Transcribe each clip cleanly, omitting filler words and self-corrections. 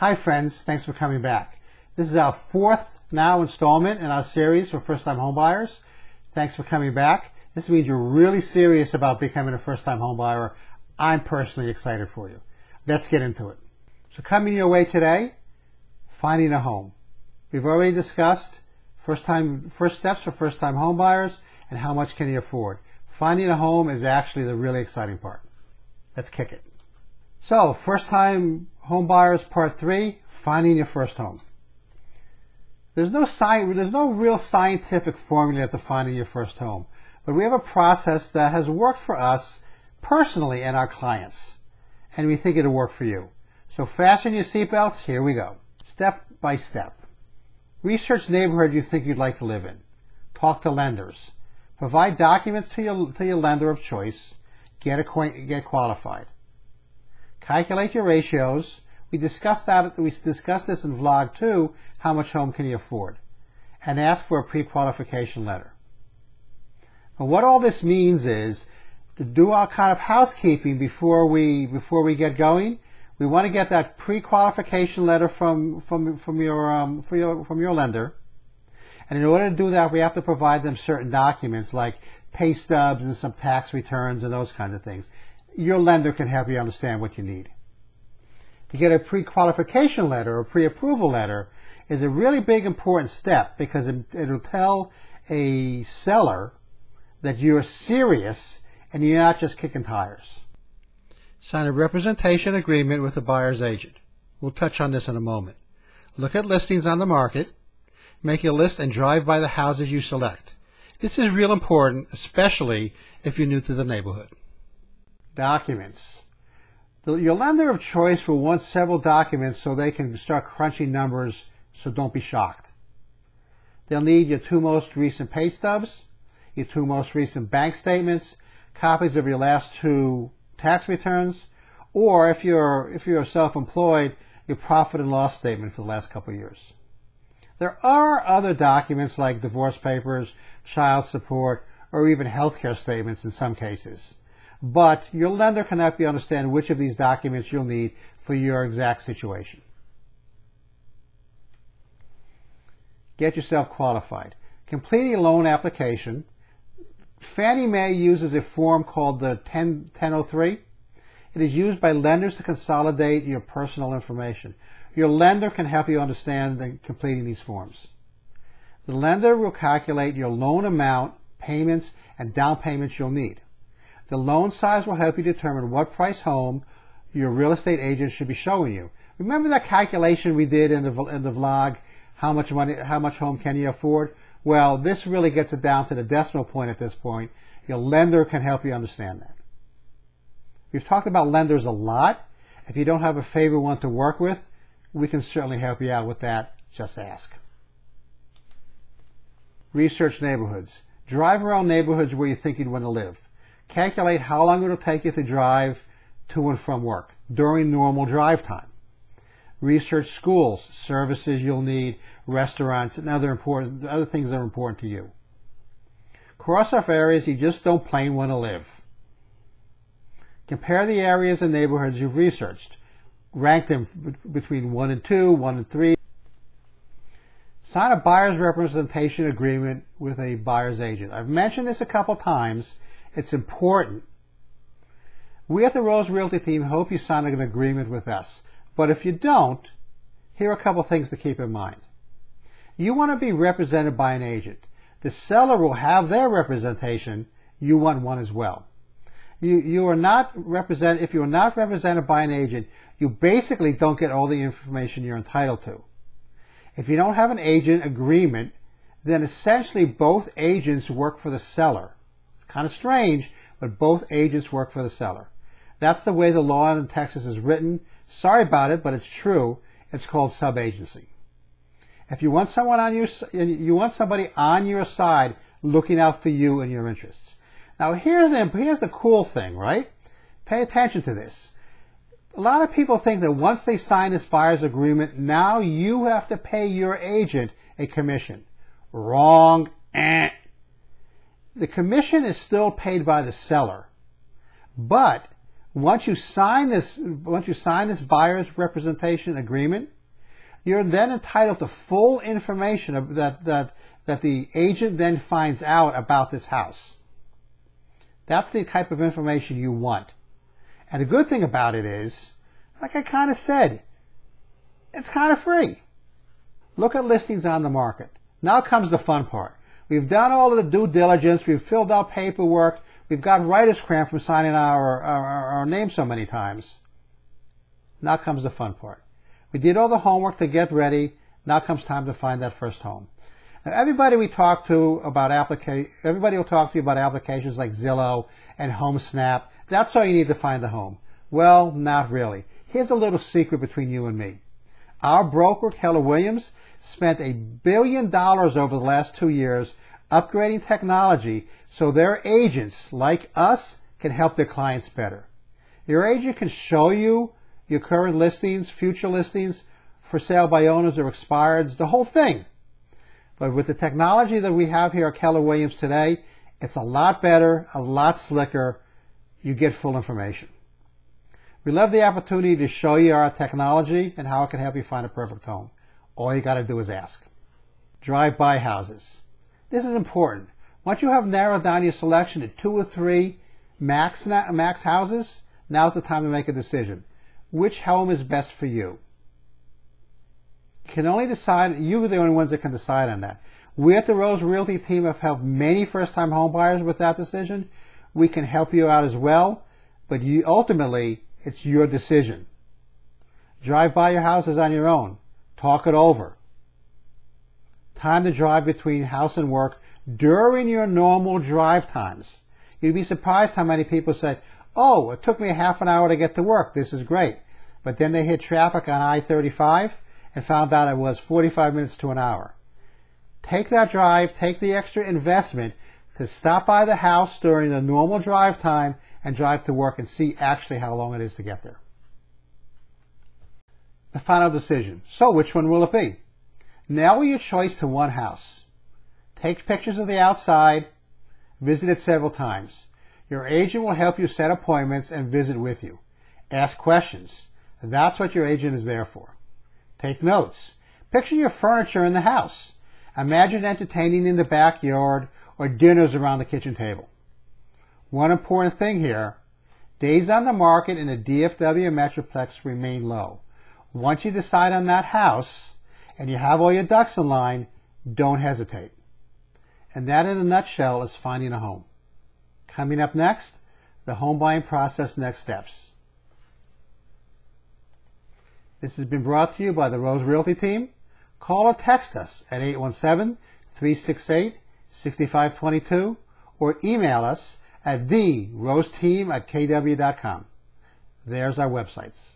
Hi friends, thanks for coming back. This is our fourth now installment in our series for first-time homebuyers. Thanks for coming back. This means you're really serious about becoming a first-time homebuyer. I'm personally excited for you. Let's get into it. So coming your way today, finding a home. We've already discussed first steps for first-time homebuyers and how much can you afford. Finding a home is actually the really exciting part. Let's kick it. So first-time homebuyers part 3, finding your first home. There's no real scientific formula to finding your first home, but we have a process that has worked for us personally and our clients, and we think it'll work for you. So fasten your seatbelts, here we go. Step by step. Research the neighborhood you think you'd like to live in. Talk to lenders. Provide documents to your lender of choice. Get qualified. Calculate your ratios. We discussed this in vlog 2, how much home can you afford? And ask for a pre-qualification letter. And what all this means is to do our kind of housekeeping before we get going. We want to get that pre-qualification letter from your lender. And in order to do that, we have to provide them certain documents like pay stubs and some tax returns and those kinds of things. Your lender can help you understand what you need. To get a pre-qualification letter or pre-approval letter is a really big important step because it'll tell a seller that you're serious and you're not just kicking tires. Sign a representation agreement with the buyer's agent. We'll touch on this in a moment. Look at listings on the market. Make a list and drive by the houses you select. This is real important, especially if you're new to the neighborhood. Documents. Your lender of choice will want several documents so they can start crunching numbers, so don't be shocked. They'll need your 2 most recent pay stubs, your 2 most recent bank statements, copies of your last 2 tax returns, or if you're self-employed, your profit and loss statement for the last couple of years. There are other documents like divorce papers, child support, or even healthcare statements in some cases. But your lender can help you understand which of these documents you'll need for your exact situation. Get yourself qualified. Completing a loan application. Fannie Mae uses a form called the 1003. It is used by lenders to consolidate your personal information. Your lender can help you understand completing these forms. The lender will calculate your loan amount, payments, and down payments you'll need. The loan size will help you determine what price home your real estate agent should be showing you. Remember that calculation we did in the vlog, how much home can you afford? Well, this really gets it down to the decimal point at this point. Your lender can help you understand that. We've talked about lenders a lot. If you don't have a favorite one to work with, we can certainly help you out with that. Just ask. Research neighborhoods. Drive around neighborhoods where you think you'd want to live. Calculate how long it'll take you to drive to and from work during normal drive time. Research schools, services you'll need, restaurants, and other things that are important to you. Cross off areas you just don't plain want to live. Compare the areas and neighborhoods you've researched. Rank them between 1 and 2, 1 and 3. Sign a buyer's representation agreement with a buyer's agent. I've mentioned this a couple times. It's important. We at the Rose Realty team hope you sign an agreement with us. But if you don't, here are a couple things to keep in mind. You want to be represented by an agent. The seller will have their representation. You want one as well. If you are not represented by an agent, you basically don't get all the information you're entitled to. If you don't have an agent agreement, then essentially both agents work for the seller. It's kind of strange, but both agents work for the seller. That's the way the law in Texas is written. Sorry about it, but it's true. It's called subagency. If you want somebody on your side looking out for you and your interests. Now here's the cool thing, right? Pay attention to this. A lot of people think that once they sign this buyer's agreement, now you have to pay your agent a commission. Wrong. The commission is still paid by the seller, but Once you sign this buyer's representation agreement, you're then entitled to full information that the agent then finds out about this house. That's the type of information you want. And the good thing about it is, like I kind of said, it's kind of free. Look at listings on the market. Now comes the fun part. We've done all of the due diligence. We've filled out paperwork. We've got writer's cramp from signing our name so many times. Now comes the fun part. We did all the homework to get ready. Now comes time to find that first home. Now, everybody will talk to you about applications like Zillow and HomeSnap. That's all you need to find the home. Well, not really. Here's a little secret between you and me. Our broker, Keller Williams, spent $1 billion over the last 2 years upgrading technology so their agents, like us, can help their clients better. Your agent can show you your current listings, future listings, for sale by owners or expireds, the whole thing. But with the technology that we have here at Keller Williams today, it's a lot better, a lot slicker. You get full information. We love the opportunity to show you our technology and how it can help you find a perfect home. All you got to do is ask. Drive-by houses. This is important. Once you have narrowed down your selection to 2 or 3 max houses, now's the time to make a decision. Which home is best for you? You can only decide, you're the only ones that can decide on that. We at the Rose Realty team have helped many first-time home buyers with that decision. We can help you out as well, but ultimately, it's your decision. Drive by your houses on your own. Talk it over. Time to drive between house and work during your normal drive times. You'd be surprised how many people say, oh, it took me a half an hour to get to work. This is great. But then they hit traffic on I-35 and found out it was 45 minutes to an hour. Take that drive, take the extra investment to stop by the house during the normal drive time and drive to work and see actually how long it is to get there. The final decision. So which one will it be? Narrow your choice to one house. Take pictures of the outside. Visit it several times. Your agent will help you set appointments and visit with you. Ask questions. That's what your agent is there for. Take notes. Picture your furniture in the house. Imagine entertaining in the backyard or dinners around the kitchen table. One important thing here, days on the market in the DFW Metroplex remain low. Once you decide on that house and you have all your ducks in line, don't hesitate. And that in a nutshell is finding a home. Coming up next, the home buying process next steps. This has been brought to you by the Rose Realty team. Call or text us at 817-368-6522 or email us at TheRoseTeam@kw.com. There's our websites.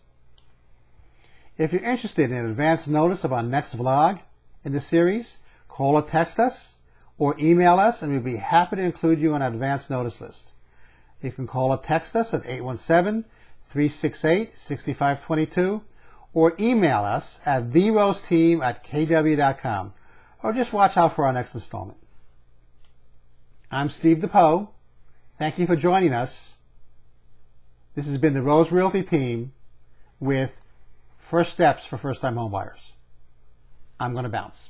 If you're interested in advance notice of our next vlog in the series, call or text us or email us and we'll be happy to include you on our advance notice list. You can call or text us at 817-368-6522 or email us at TheRoseTeam@kw.com or just watch out for our next installment. I'm SteveDepoe. Thank you for joining us. This has been the Rose Realty team with First Steps for First-Time Homebuyers. I'm going to bounce.